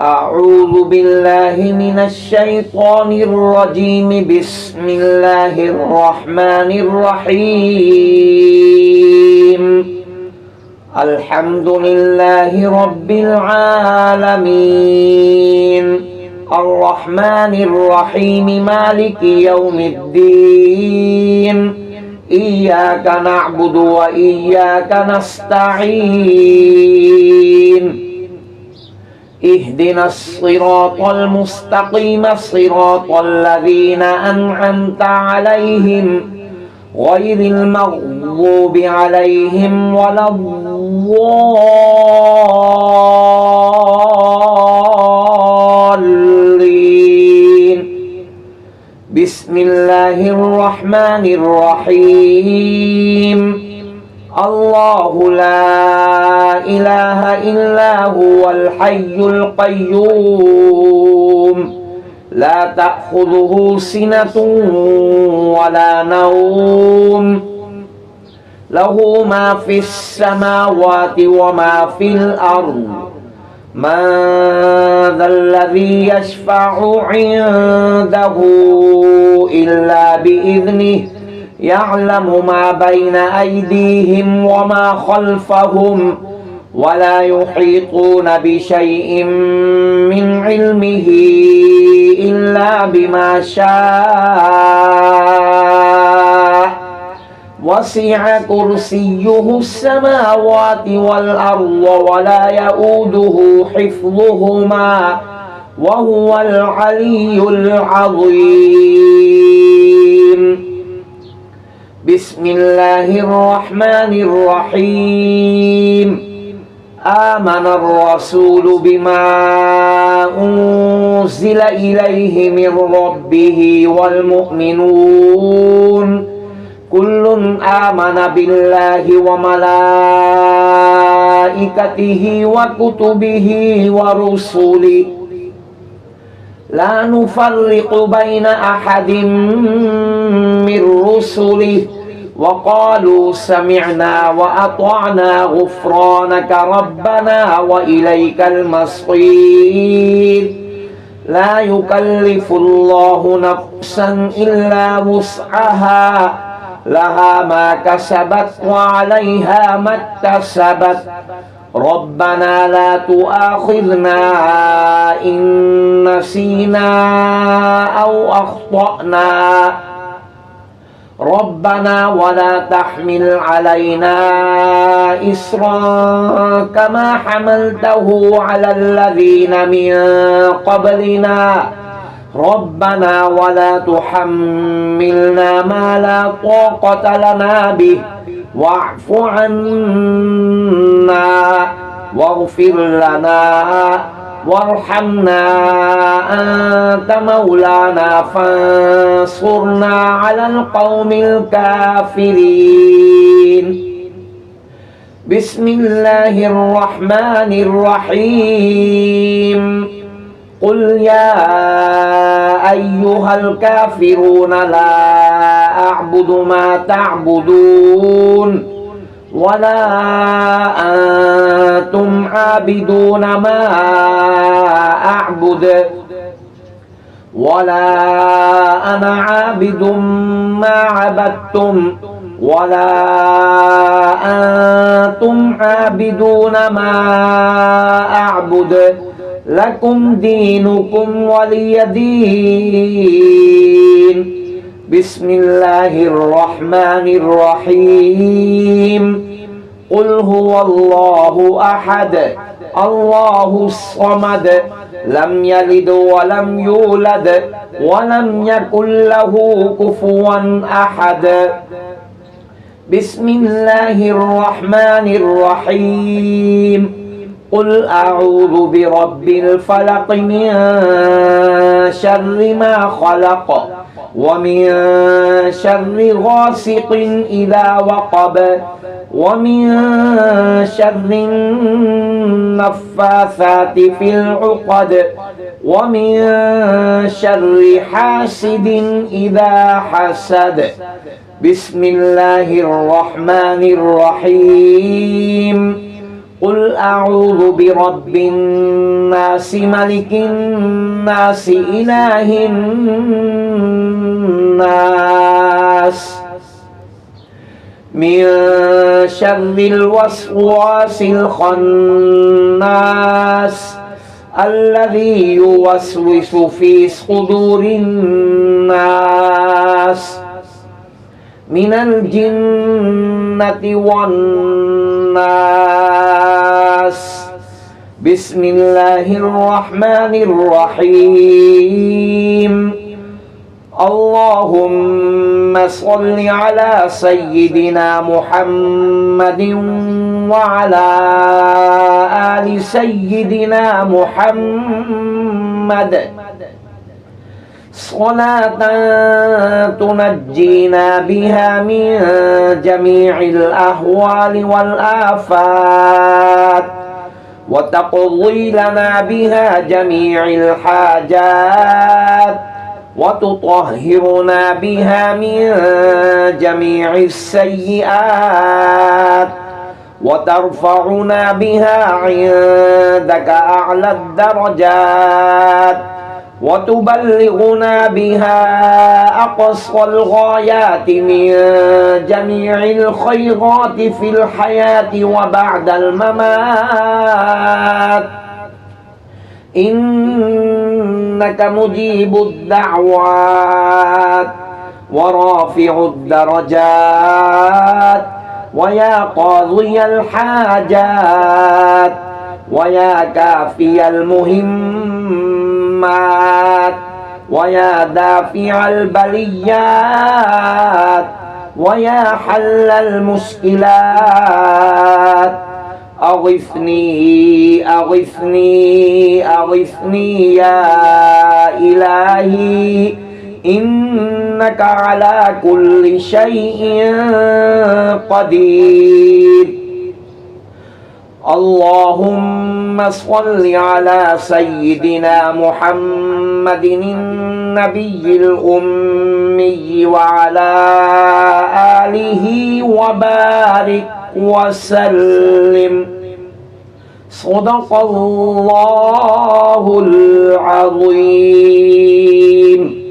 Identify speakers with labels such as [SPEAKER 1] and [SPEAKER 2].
[SPEAKER 1] أعوذ بالله من الشيطان الرجيم. بسم الله الرحمن الرحيم. الحمد لله رب العالمين، الرحمن الرحيم، مالك يوم الدين. إياك نعبد وإياك نستعين. اهدنا الصراط المستقيم، صراط الذين أنعمت عليهم غير المغضوب عليهم ولا الضالين. بسم الله الرحمن الرحيم. الله لا إله إلا هو الحي القيوم، لا تأخذه سنة ولا نوم، له ما في السماوات وما في الأرض. من ذا الذي يشفع عنده إلا بإذنه، يعلم ما بين أيديهم وما خلفهم، ولا يحيطون بشيء من علمه إلا بما شاء. وسع كرسيه السماوات والأرض ولا يؤوده حفظهما وهو العلي العظيم. بسم الله الرحمن الرحيم. آمن الرسول بما أنزل إليه من ربه والمؤمنون كل آمن بالله وملائكته وكتبه ورسله لا نفرق بين أحد من رسله وقالوا سمعنا وأطعنا غفرانك ربنا وإليك المصير. لا يكلف الله نفسا إلا وسعها، لها ما كسبت وعليها ما اكتسبت. ربنا لا تؤاخذنا إن نسينا أو أخطأنا، ربنا ولا تحمل علينا إصرا كما حملته على الذين من قبلنا، ربنا ولا تحملنا ما لا طاقة لنا به، واعف عنا واغفر لنا وارحمنا، أنت مولانا فانصرنا على القوم الكافرين. بسم الله الرحمن الرحيم. قل يا أيها الكافرون لا أعبد ما تعبدون ولا أنتم عابدون ما أعبد ولا أنا عابد ما عبدتم ولا أنتم عابدون ما أعبد، لكم دينكم ولي دين. بسم الله الرحمن الرحيم. قل هو الله أحد الله الصمد لم يلد ولم يولد ولم يكن له كفوا أحد. بسم الله الرحمن الرحيم. قل أعوذ برب الفلق من شر ما خلق ومن شر غاسق إذا وقب ومن شر النفاثات في العقد ومن شر حاسد إذا حسد. بسم الله الرحمن الرحيم. قل أعوذ برب الناس ملك الناس إله الناس من شر الوسواس الخناس الذي يوسوس في صدور الناس من الجنة والناس بسم الله الرحمن الرحيم اللهم صل على سيدنا محمد وعلى آل سيدنا محمد صلاة تنجينا بها من جميع الأهوال والآفات وتقضي لنا بها جميع الحاجات وتطهرنا بها من جميع السيئات وترفعنا بها عندك أعلى الدرجات وتبلغنا بها أقصى الغايات من جميع الخيرات في الحياة وبعد الممات إنك مجيب الدعوات ورافع الدرجات ويا قاضي الحاجات ويا كافي المهمات ويا دافع البليات ويا حل المشكلات أغثني أغثني أغثني يا إلهي إنك على كل شيء قدير اللهم صل على سيدنا محمد النبي الأمي وعلى آله وبارك وسلم صدق الله العظيم.